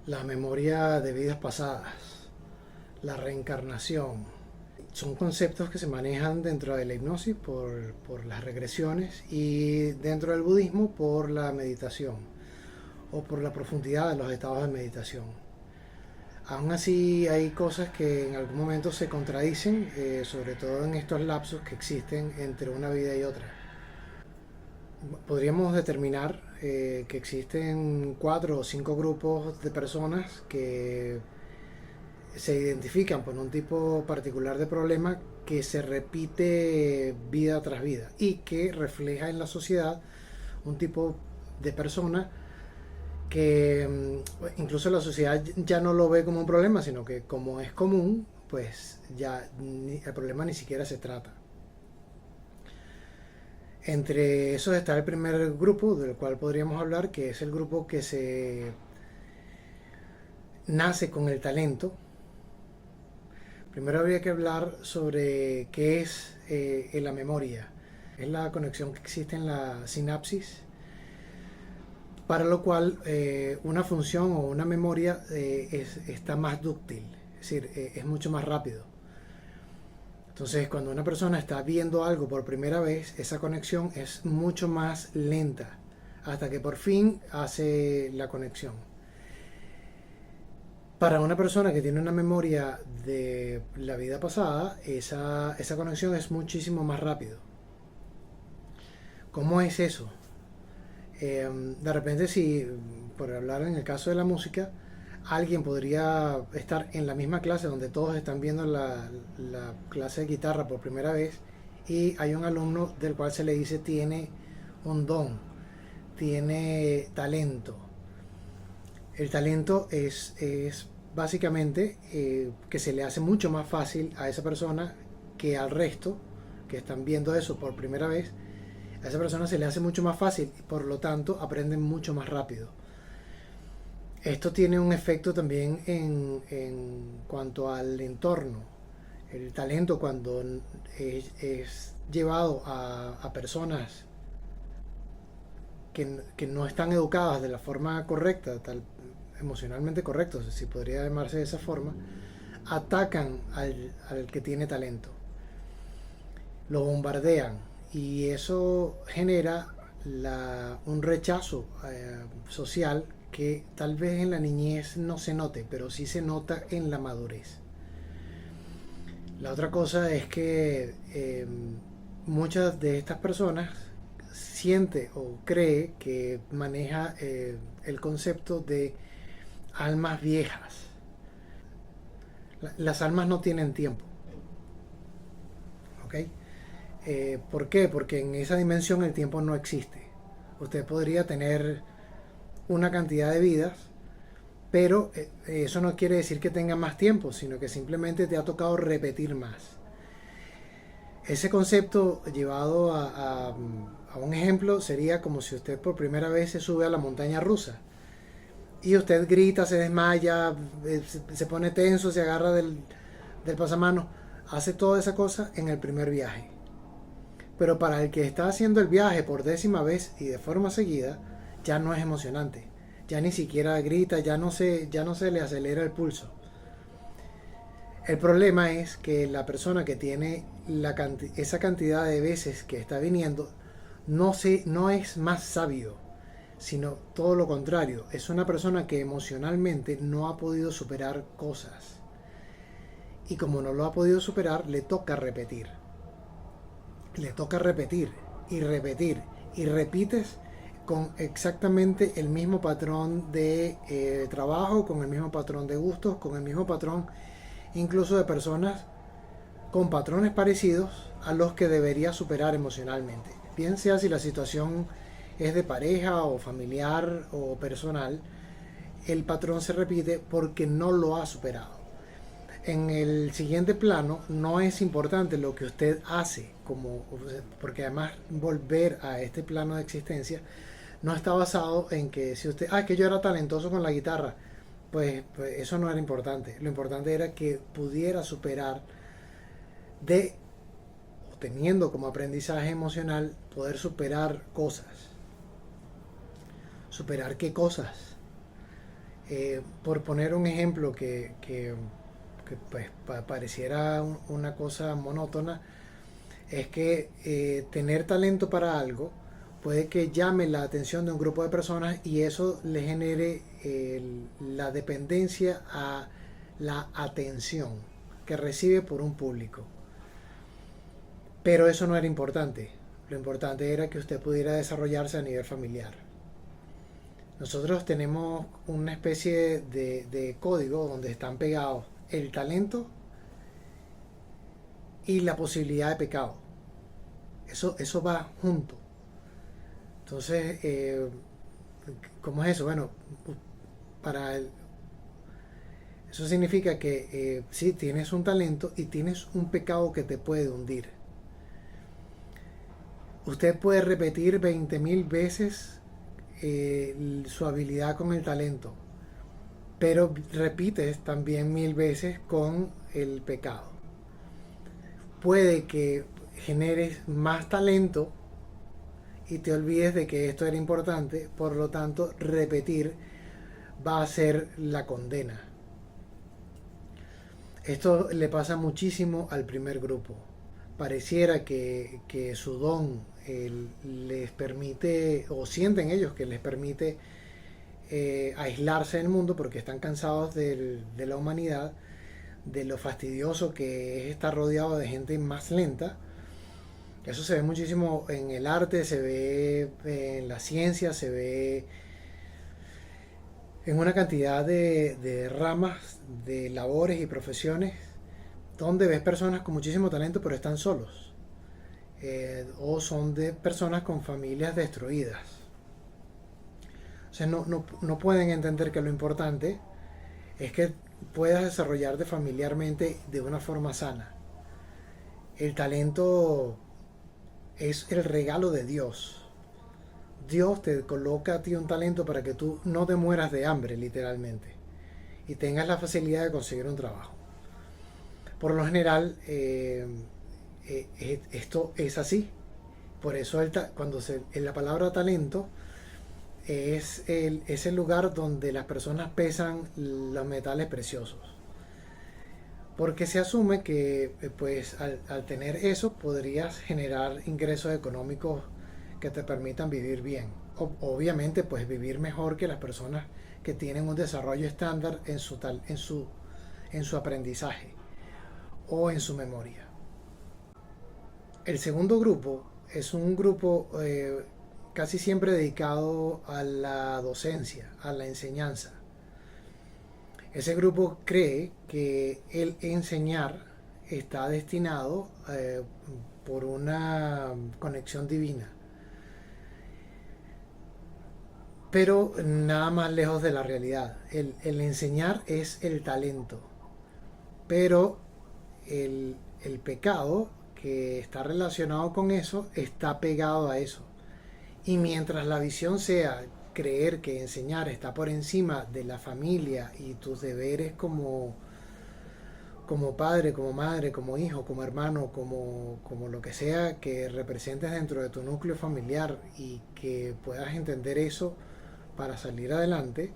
La memoria de vidas pasadas, la reencarnación, son conceptos que se manejan dentro de la hipnosis por las regresiones y dentro del budismo por la meditación o por la profundidad de los estados de meditación. Aún así hay cosas que en algún momento se contradicen, sobre todo en estos lapsos que existen entre una vida y otra. Podríamos determinar que existen 4 o 5 grupos de personas que se identifican por un tipo particular de problema que se repite vida tras vida y que refleja en la sociedad un tipo de persona que incluso la sociedad ya no lo ve como un problema, sino que como es común, pues ya el problema ni siquiera se trata. Entre esos está el primer grupo del cual podríamos hablar, que es el grupo que se nace con el talento. Primero habría que hablar sobre qué es la memoria. Es la conexión que existe en la sinapsis, para lo cual una función o una memoria está más dúctil, es decir, es mucho más rápido. Entonces, cuando una persona está viendo algo por primera vez, esa conexión es mucho más lenta, hasta que por fin hace la conexión. Para una persona que tiene una memoria de la vida pasada, esa conexión es muchísimo más rápido. ¿Cómo es eso? De repente, si, por hablar en el caso de la música, alguien podría estar en la misma clase donde todos están viendo la clase de guitarra por primera vez y hay un alumno del cual se le dice tiene un don, tiene talento. El talento es básicamente que se le hace mucho más fácil a esa persona que al resto que están viendo eso por primera vez. A esa persona se le hace mucho más fácil y por lo tanto aprenden mucho más rápido. Esto tiene un efecto también en cuanto al entorno. El talento cuando es llevado a personas que no están educadas de la forma correcta, emocionalmente correcta, si podría llamarse de esa forma, atacan al que tiene talento. Lo bombardean y eso genera un rechazo social que tal vez en la niñez no se note, pero sí se nota en la madurez. La otra cosa es que muchas de estas personas siente o cree que maneja el concepto de almas viejas. Las almas no tienen tiempo. ¿Ok? ¿Por qué? Porque en esa dimensión el tiempo no existe. Usted podría tener una cantidad de vidas, pero eso no quiere decir que tenga más tiempo, sino que simplemente te ha tocado repetir más. Ese concepto llevado a un ejemplo sería como si usted por primera vez se sube a la montaña rusa y usted grita, se desmaya, se pone tenso, se agarra del pasamano, hace toda esa cosa en el primer viaje. Pero para el que está haciendo el viaje por 10ª vez y de forma seguida, ya no es emocionante. Ya ni siquiera grita, ya no se le acelera el pulso. El problema es que la persona que tiene esa cantidad de veces que está viniendo no es más sabio, sino todo lo contrario. Es una persona que emocionalmente no ha podido superar cosas. Y como no lo ha podido superar, le toca repetir. Le toca repetir y repetir. Y repites con exactamente el mismo patrón de trabajo, con el mismo patrón de gustos, con el mismo patrón incluso de personas con patrones parecidos a los que debería superar emocionalmente. Bien sea si la situación es de pareja o familiar o personal, el patrón se repite porque no lo ha superado. En el siguiente plano no es importante lo que usted hace, porque además volver a este plano de existencia no está basado en que si usted, que yo era talentoso con la guitarra, pues eso no era importante. Lo importante era que pudiera superar o teniendo como aprendizaje emocional, poder superar cosas. ¿Superar qué cosas? Por poner un ejemplo pues, pareciera una cosa monótona, es que tener talento para algo puede que llame la atención de un grupo de personas y eso le genere la dependencia a la atención que recibe por un público. Pero eso no era importante. Lo importante era que usted pudiera desarrollarse a nivel familiar. Nosotros tenemos una especie de código donde están pegados el talento y la posibilidad de pecado. Eso va junto. Entonces, ¿cómo es eso? Bueno, para el, eso significa que sí, tienes un talento y tienes un pecado que te puede hundir. Usted puede repetir 20.000 veces su habilidad con el talento, pero repites también 1000 veces con el pecado. Puede que generes más talento y te olvides de que esto era importante, por lo tanto repetir va a ser la condena. Esto le pasa muchísimo al primer grupo. Pareciera que su don les permite, o sienten ellos que les permite aislarse del mundo porque están cansados de la humanidad, de lo fastidioso que es estar rodeado de gente más lenta. Eso se ve muchísimo en el arte, se ve en la ciencia, se ve en una cantidad de ramas, de labores y profesiones donde ves personas con muchísimo talento pero están solos. O son de personas con familias destruidas. O sea, no pueden entender que lo importante es que puedas desarrollarte familiarmente de una forma sana. El talento es el regalo de Dios. Dios te coloca a ti un talento para que tú no te mueras de hambre, literalmente, y tengas la facilidad de conseguir un trabajo. Por lo general, esto es así. Por eso cuando en la palabra talento es el lugar donde las personas pesan los metales preciosos. Porque se asume que pues al tener eso podrías generar ingresos económicos que te permitan vivir bien. Obviamente pues vivir mejor que las personas que tienen un desarrollo estándar en su aprendizaje o en su memoria. El segundo grupo es un grupo casi siempre dedicado a la docencia, a la enseñanza. Ese grupo cree que el enseñar está destinado por una conexión divina, pero nada más lejos de la realidad. El enseñar es el talento, pero el pecado que está relacionado con eso está pegado a eso. Y mientras la visión sea creer que enseñar está por encima de la familia y tus deberes como padre, como madre, como hijo, como hermano, como lo que sea que representes dentro de tu núcleo familiar y que puedas entender eso para salir adelante,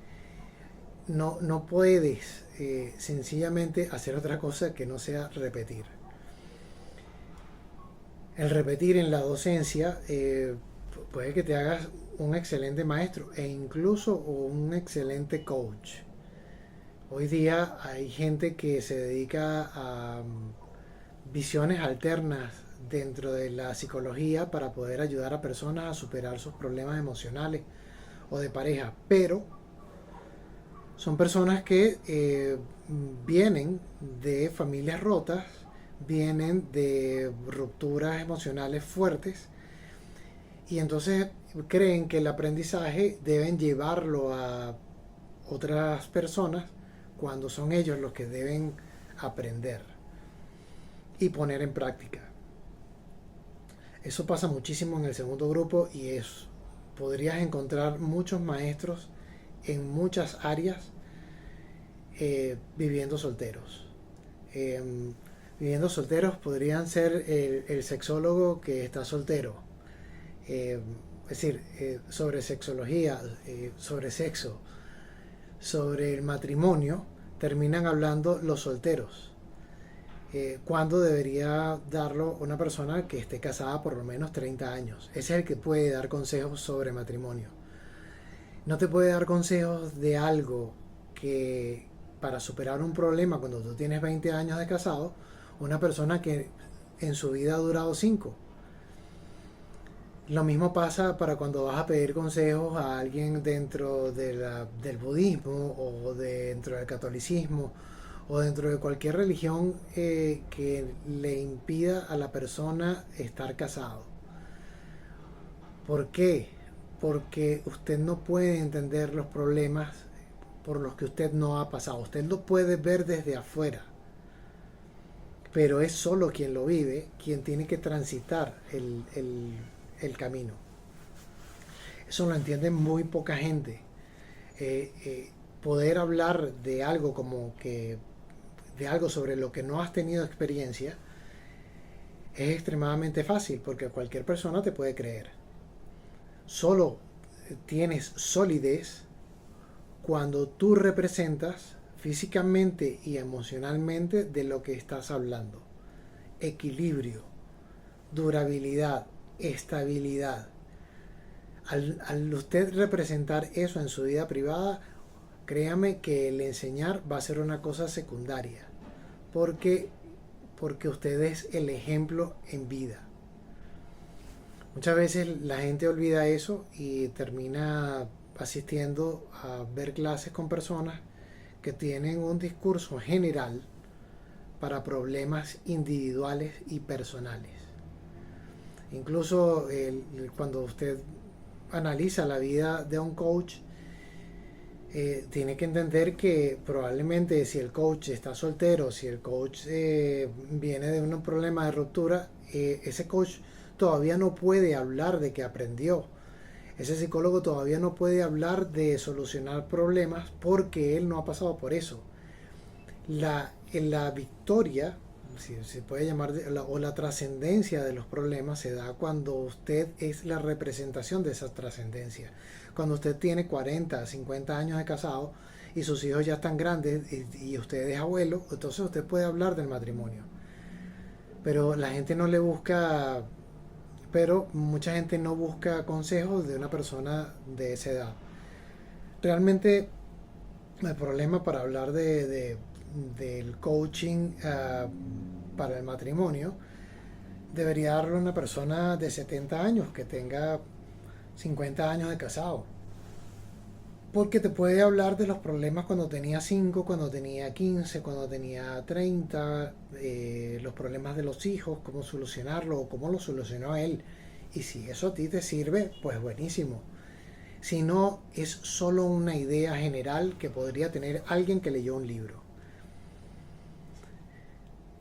no puedes sencillamente hacer otra cosa que no sea repetir. El repetir en la docencia puede que te hagas un excelente maestro e incluso un excelente coach. Hoy día hay gente que se dedica a visiones alternas dentro de la psicología para poder ayudar a personas a superar sus problemas emocionales o de pareja, pero son personas que vienen de familias rotas, vienen de rupturas emocionales fuertes y entonces creen que el aprendizaje deben llevarlo a otras personas cuando son ellos los que deben aprender y poner en práctica. Eso pasa muchísimo en el segundo grupo y podrías encontrar muchos maestros en muchas áreas viviendo solteros. Viviendo solteros podrían ser el sexólogo que está soltero. Es decir, sobre sexología, sobre sexo. sobre el matrimonio, terminan hablando los solteros. ¿Cuándo debería darlo una persona que esté casada por lo menos 30 años? Ese es el que puede dar consejos sobre matrimonio. No te puede dar consejos de algo que para superar un problema cuando tú tienes 20 años de casado, una persona que en su vida ha durado 5. Lo mismo pasa para cuando vas a pedir consejos a alguien dentro del budismo o dentro del catolicismo o dentro de cualquier religión que le impida a la persona estar casado. ¿Por qué? Porque usted no puede entender los problemas por los que usted no ha pasado. Usted lo puede ver desde afuera, pero es solo quien lo vive quien tiene que transitar el camino. Eso lo entiende muy poca gente. Poder hablar de algo como que de algo sobre lo que no has tenido experiencia es extremadamente fácil porque cualquier persona te puede creer. Solo tienes solidez cuando tú representas físicamente y emocionalmente de lo que estás hablando. Equilibrio, durabilidad, estabilidad. Al usted representar eso en su vida privada, créame que el enseñar va a ser una cosa secundaria, porque usted es el ejemplo en vida. Muchas veces la gente olvida eso y termina asistiendo a ver clases con personas que tienen un discurso general para problemas individuales y personales. Incluso cuando usted analiza la vida de un coach, tiene que entender que probablemente si el coach está soltero, si el coach viene de un problema de ruptura, ese coach todavía no puede hablar de que aprendió. Ese psicólogo todavía no puede hablar de solucionar problemas porque él no ha pasado por eso. La victoria, si se puede llamar, o la trascendencia de los problemas se da cuando usted es la representación de esa trascendencia. Cuando usted tiene 40, 50 años de casado y sus hijos ya están grandes y usted es abuelo, entonces usted puede hablar del matrimonio. Pero la gente no le busca, pero mucha gente no busca consejos de una persona de esa edad. Realmente el problema para hablar del coaching para el matrimonio debería darlo una persona de 70 años que tenga 50 años de casado, porque te puede hablar de los problemas cuando tenía 5, cuando tenía 15, cuando tenía 30, los problemas de los hijos, cómo solucionarlo o cómo lo solucionó él. Y si eso a ti te sirve, pues buenísimo. Si no, es solo una idea general que podría tener alguien que leyó un libro.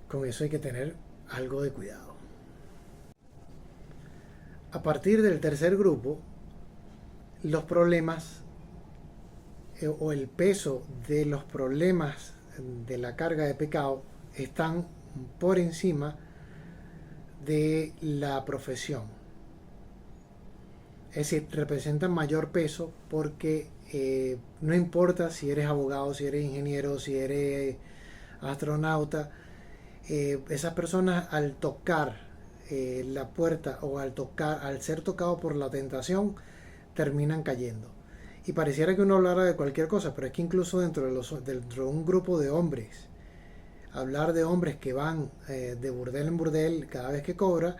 Con eso hay que tener algo de cuidado. A partir del tercer grupo, los problemas o el peso de los problemas de la carga de pecado están por encima de la profesión. Es decir, representan mayor peso porque no importa si eres abogado, si eres ingeniero, si eres astronauta, esas personas al tocar la puerta o al ser tocado por la tentación, terminan cayendo. Y pareciera que uno hablara de cualquier cosa, pero es que incluso dentro de un grupo de hombres, hablar de hombres que van de burdel en burdel cada vez que cobra,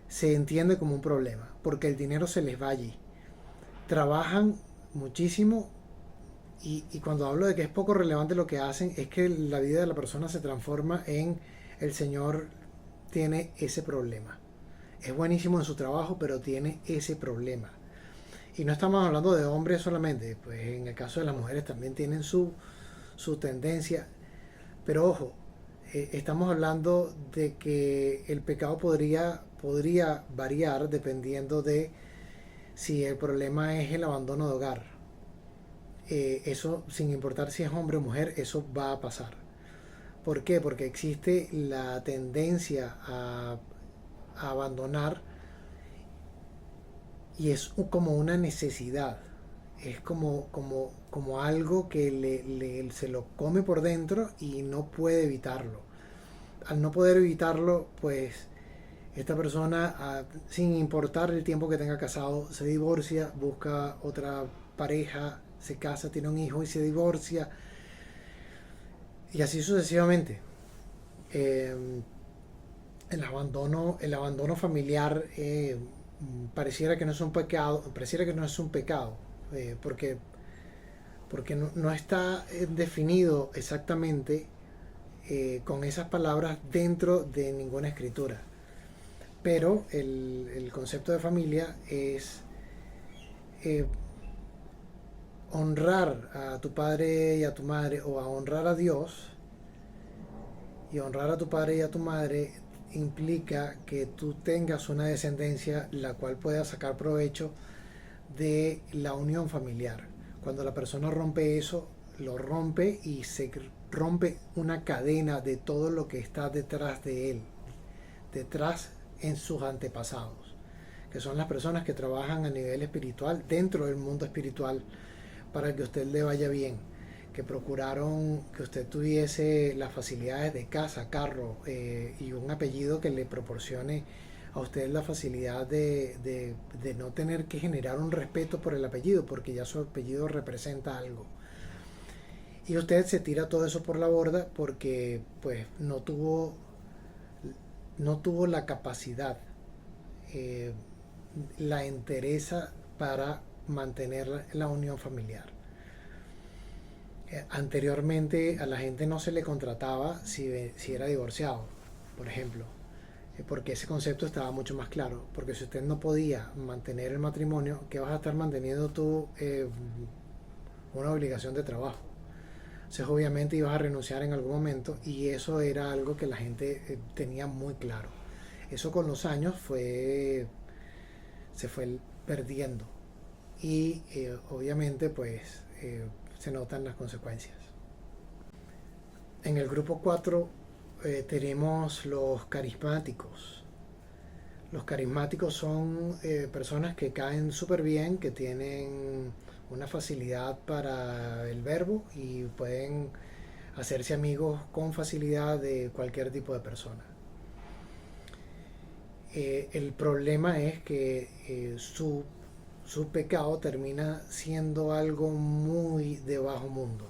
se entiende como un problema, porque el dinero se les va allí. Trabajan muchísimo y cuando hablo de que es poco relevante lo que hacen, es que la vida de la persona se transforma en el señor tiene ese problema. Es buenísimo en su trabajo, pero tiene ese problema. Y no estamos hablando de hombres solamente, pues en el caso de las mujeres también tienen su tendencia. Pero ojo, estamos hablando de que el pecado podría variar dependiendo de si el problema es el abandono de hogar. Eso, sin importar si es hombre o mujer, eso va a pasar. ¿Por qué? Porque existe la tendencia a abandonar y es como una necesidad. es como algo que se lo come por dentro y no puede evitarlo. Al no poder evitarlo, pues esta persona, sin importar el tiempo que tenga casado, se divorcia, busca otra pareja, se casa, tiene un hijo y se divorcia, y así sucesivamente. Eh, el abandono familiar, pareciera que no es un pecado, pareciera que no es un pecado, porque no está definido exactamente con esas palabras dentro de ninguna escritura. Pero el concepto de familia es eh, honrar a tu padre y a tu madre, o a honrar a Dios, y honrar a tu padre y a tu madre implica que tú tengas una descendencia la cual pueda sacar provecho de la unión familiar. Cuando la persona rompe eso, lo rompe y se rompe una cadena de todo lo que está detrás de él, detrás en sus antepasados, que son las personas que trabajan a nivel espiritual, dentro del mundo espiritual, para que a usted le vaya bien, que procuraron que usted tuviese las facilidades de casa, carro, y un apellido que le proporcione a usted la facilidad de no tener que generar un respeto por el apellido, porque ya su apellido representa algo. Y usted se tira todo eso por la borda porque pues no tuvo la capacidad, eh, la entereza para mantener la unión familiar. Anteriormente a la gente no se le contrataba si era divorciado, por ejemplo, porque ese concepto estaba mucho más claro. Porque si usted no podía mantener el matrimonio, ¿qué vas a estar manteniendo tú? Una obligación de trabajo. Entonces obviamente ibas a renunciar en algún momento, y eso era algo que la gente tenía muy claro. Eso con los años se fue perdiendo, y obviamente pues se notan las consecuencias. En el grupo 4 tenemos los carismáticos. Los carismáticos son personas que caen súper bien, que tienen una facilidad para el verbo y pueden hacerse amigos con facilidad de cualquier tipo de persona. El problema es que su pecado termina siendo algo muy de bajo mundo.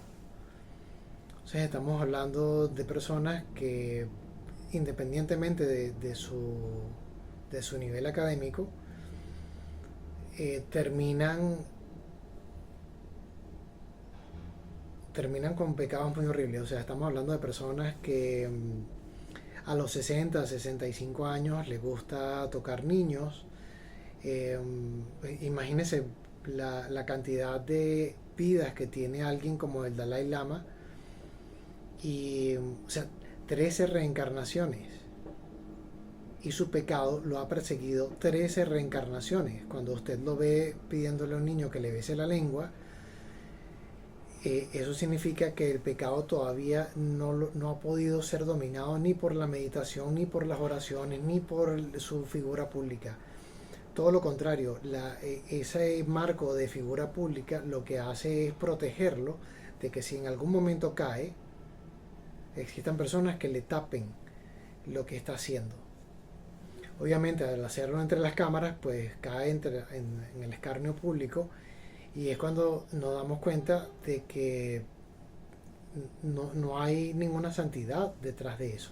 Entonces estamos hablando de personas que, independientemente de su nivel académico, terminan con pecados muy horribles. O sea, estamos hablando de personas que a los 60, 65 años les gusta tocar niños. Eh, Imagínense la cantidad de vidas que tiene alguien como el Dalai Lama, y, o sea, 13 reencarnaciones. Y su pecado lo ha perseguido 13 reencarnaciones. Cuando usted lo ve pidiéndole a un niño que le bese la lengua, eso significa que el pecado todavía no ha podido ser dominado ni por la meditación, ni por las oraciones, ni por su figura pública. Todo lo contrario, ese marco de figura pública lo que hace es protegerlo de que si en algún momento cae, existan personas que le tapen lo que está haciendo. Obviamente al hacerlo entre las cámaras, pues cae en el escarnio público, y es cuando nos damos cuenta de que no hay ninguna santidad detrás de eso.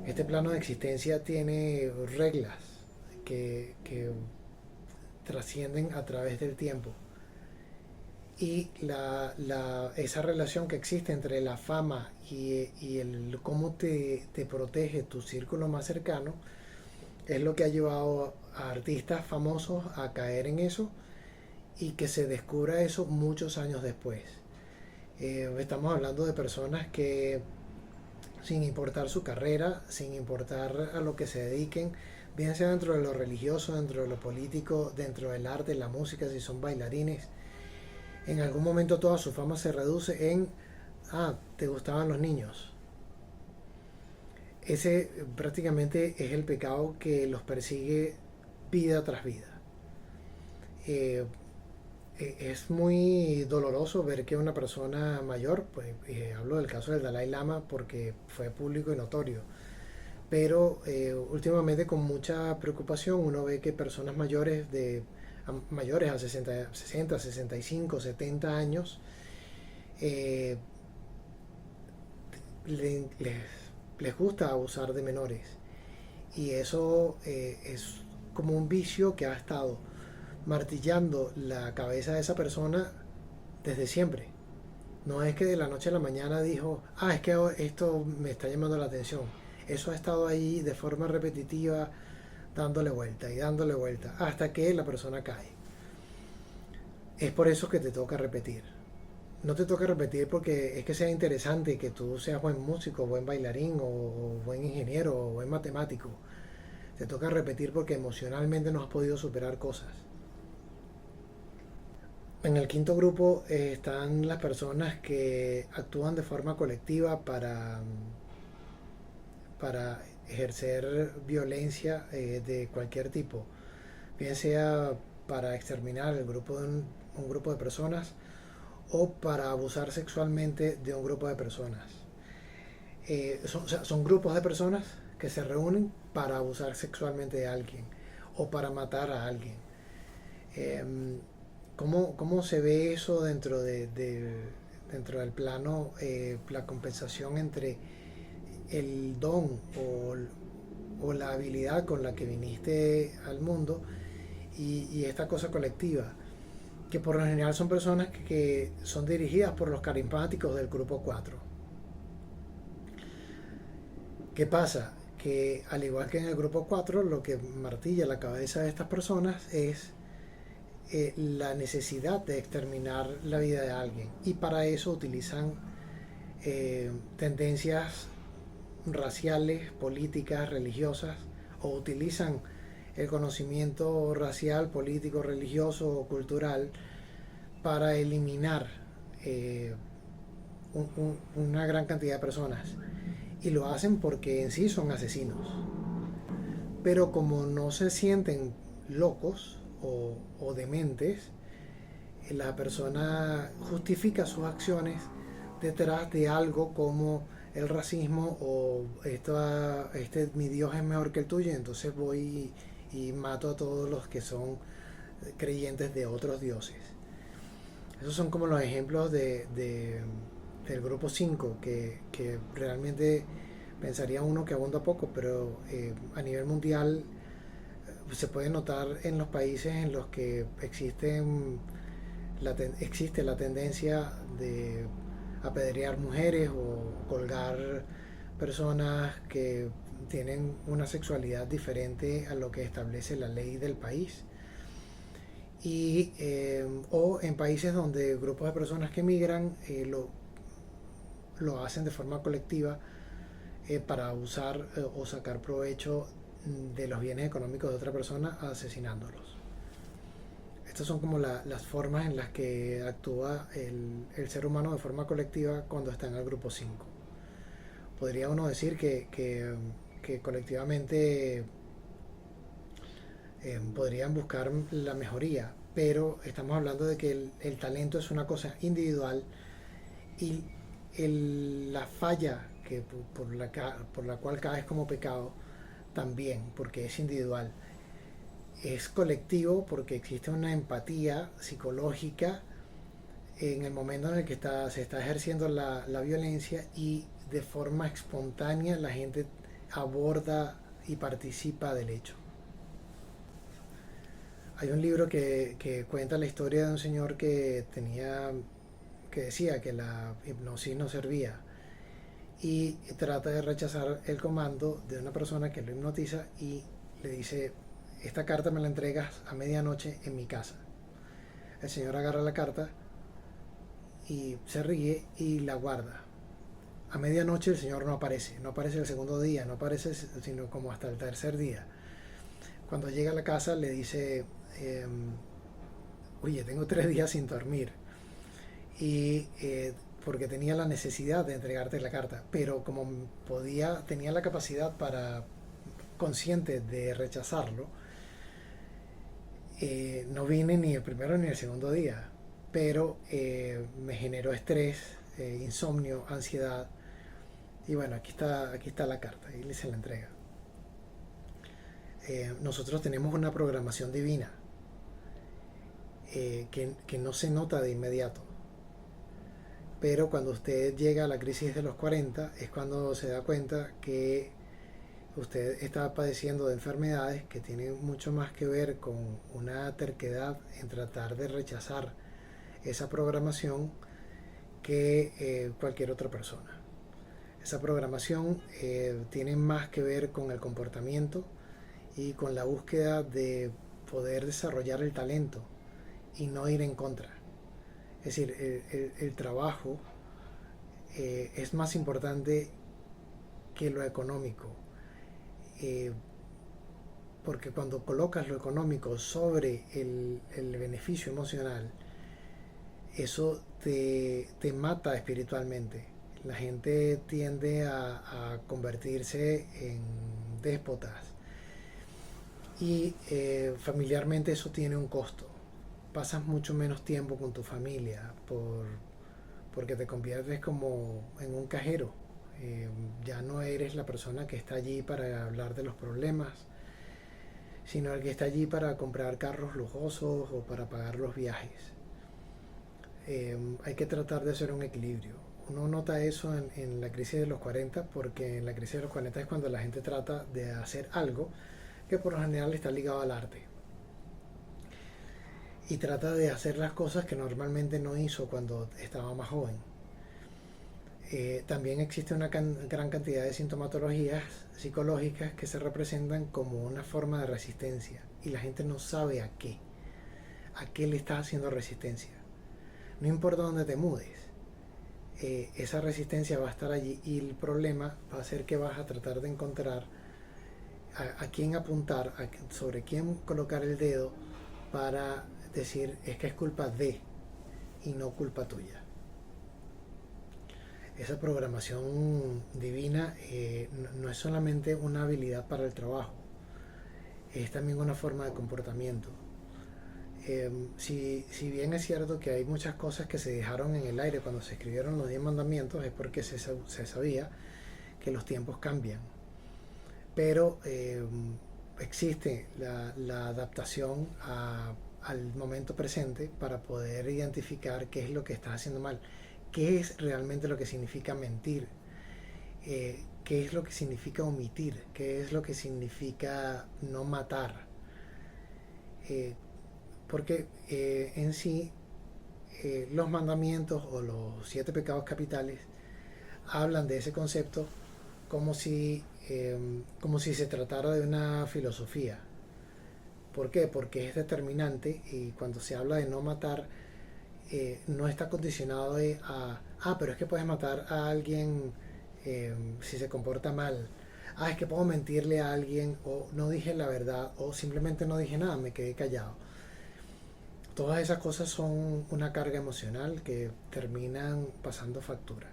Este plano de existencia tiene reglas que trascienden a través del tiempo, y esa relación que existe entre la fama y el cómo te protege tu círculo más cercano es lo que ha llevado a artistas famosos a caer en eso, y que se descubra eso muchos años después. Estamos hablando de personas que, sin importar su carrera, sin importar a lo que se dediquen, bien sea dentro de lo religioso, dentro de lo político, dentro del arte, la música, si son bailarines, en algún momento toda su fama se reduce en: te gustaban los niños. Ese prácticamente es el pecado que los persigue vida tras vida. Es muy doloroso ver que una persona mayor, pues hablo del caso del Dalai Lama porque fue público y notorio, pero últimamente con mucha preocupación uno ve que personas mayores a 60, 65, 70 años eh, le- les, les gusta abusar de menores. Y eso es como un vicio que ha estado martillando la cabeza de esa persona desde siempre. No es que de la noche a la mañana dijo, es que esto me está llamando la atención. Eso ha estado ahí de forma repetitiva, dándole vuelta, hasta que la persona cae. Es por eso que te toca repetir. No te toca repetir porque es que sea interesante que tú seas buen músico, buen bailarín, o buen ingeniero, o buen matemático. Te toca repetir porque emocionalmente no has podido superar cosas. En el quinto grupo están las personas que actúan de forma colectiva para ejercer violencia de cualquier tipo, bien sea para exterminar un grupo de personas o para abusar sexualmente de un grupo de personas. O sea, son grupos de personas que se reúnen para abusar sexualmente de alguien o para matar a alguien. Eh, ¿Cómo se ve eso dentro del plano, la compensación entre el don o la habilidad con la que viniste al mundo y esta cosa colectiva? Que por lo general son personas que son dirigidas por los carismáticos del grupo 4. ¿Qué pasa? Que al igual que en el grupo 4 lo que martilla la cabeza de estas personas es la necesidad de exterminar la vida de alguien. Y para eso utilizan tendencias raciales, políticas, religiosas, o utilizan el conocimiento racial, político, religioso o cultural para eliminar eh, una gran cantidad de personas. Y lo hacen porque en sí son asesinos. Pero como no se sienten locos o dementes, la persona justifica sus acciones detrás de algo como el racismo o mi Dios es mejor que el tuyo, entonces voy y mato a todos los que son creyentes de otros dioses. Esos son como los ejemplos del grupo 5 que realmente pensaría uno que abunda poco, pero a nivel mundial se puede notar en los países en los que existe la tendencia de apedrear mujeres o colgar personas que tienen una sexualidad diferente a lo que establece la ley del país. O en países donde grupos de personas que migran lo hacen de forma colectiva para usar o sacar provecho de los bienes económicos de otra persona asesinándolos. Estas son como las formas en las que actúa el ser humano de forma colectiva cuando está en el grupo 5. Podría uno decir que colectivamente podrían buscar la mejoría, pero estamos hablando de que el talento es una cosa individual y la falla por la cual caes como pecado también, porque es individual. Es colectivo porque existe una empatía psicológica en el momento en el que se está ejerciendo la violencia y de forma espontánea la gente aborda y participa del hecho. Hay un libro que cuenta la historia de un señor que decía que la hipnosis no servía y trata de rechazar el comando de una persona que lo hipnotiza y le dice, esta carta me la entregas a medianoche en mi casa. El señor agarra la carta y se ríe y la guarda. A medianoche el señor no aparece el segundo día, no aparece sino como hasta el tercer día. Cuando llega a la casa le dice, oye, tengo 3 días sin dormir. Y porque tenía la necesidad de entregarte la carta, pero como tenía la capacidad para consciente de rechazarlo, No vine ni el primero ni el segundo día, pero me generó estrés, insomnio, ansiedad. Y bueno, aquí está la carta y se la entrega. Nosotros tenemos una programación divina que no se nota de inmediato. Pero cuando usted llega a la crisis de los 40 es cuando se da cuenta que usted está padeciendo de enfermedades que tienen mucho más que ver con una terquedad en tratar de rechazar esa programación que cualquier otra persona. Esa programación tiene más que ver con el comportamiento y con la búsqueda de poder desarrollar el talento y no ir en contra. Es decir, el trabajo es más importante que lo económico, eh, porque cuando colocas lo económico sobre el beneficio emocional, eso te mata espiritualmente. La gente tiende a convertirse en déspotas y familiarmente eso tiene un costo. Pasas mucho menos tiempo con tu familia porque te conviertes como en un cajero. Ya no eres la persona que está allí para hablar de los problemas, sino el que está allí para comprar carros lujosos o para pagar los viajes. Hay que tratar de hacer un equilibrio. Uno nota eso en la crisis de los 40 porque en la crisis de los 40 es cuando la gente trata de hacer algo que por lo general está ligado al arte y trata de hacer las cosas que normalmente no hizo cuando estaba más joven. También existe una gran cantidad de sintomatologías psicológicas que se representan como una forma de resistencia y la gente no sabe a qué le estás haciendo resistencia. No importa dónde te mudes, esa resistencia va a estar allí y el problema va a ser que vas a tratar de encontrar a quién apuntar, sobre quién colocar el dedo para decir es que es culpa de y no culpa tuya. Esa programación divina no es solamente una habilidad para el trabajo, es también una forma de comportamiento. Si bien es cierto que hay muchas cosas que se dejaron en el aire cuando se escribieron los 10 mandamientos, es porque se sabía que los tiempos cambian. Pero existe la adaptación al momento presente para poder identificar qué es lo que estás haciendo mal, qué es realmente lo que significa mentir, qué es lo que significa omitir, qué es lo que significa no matar. Porque en sí los mandamientos o los 7 pecados capitales hablan de ese concepto como si se tratara de una filosofía. ¿Por qué? Porque es determinante y cuando se habla de no matar, no está condicionado pero es que puedes matar a alguien si se comporta mal. Es que puedo mentirle a alguien o no dije la verdad o simplemente no dije nada, me quedé callado. Todas esas cosas son una carga emocional que terminan pasando factura.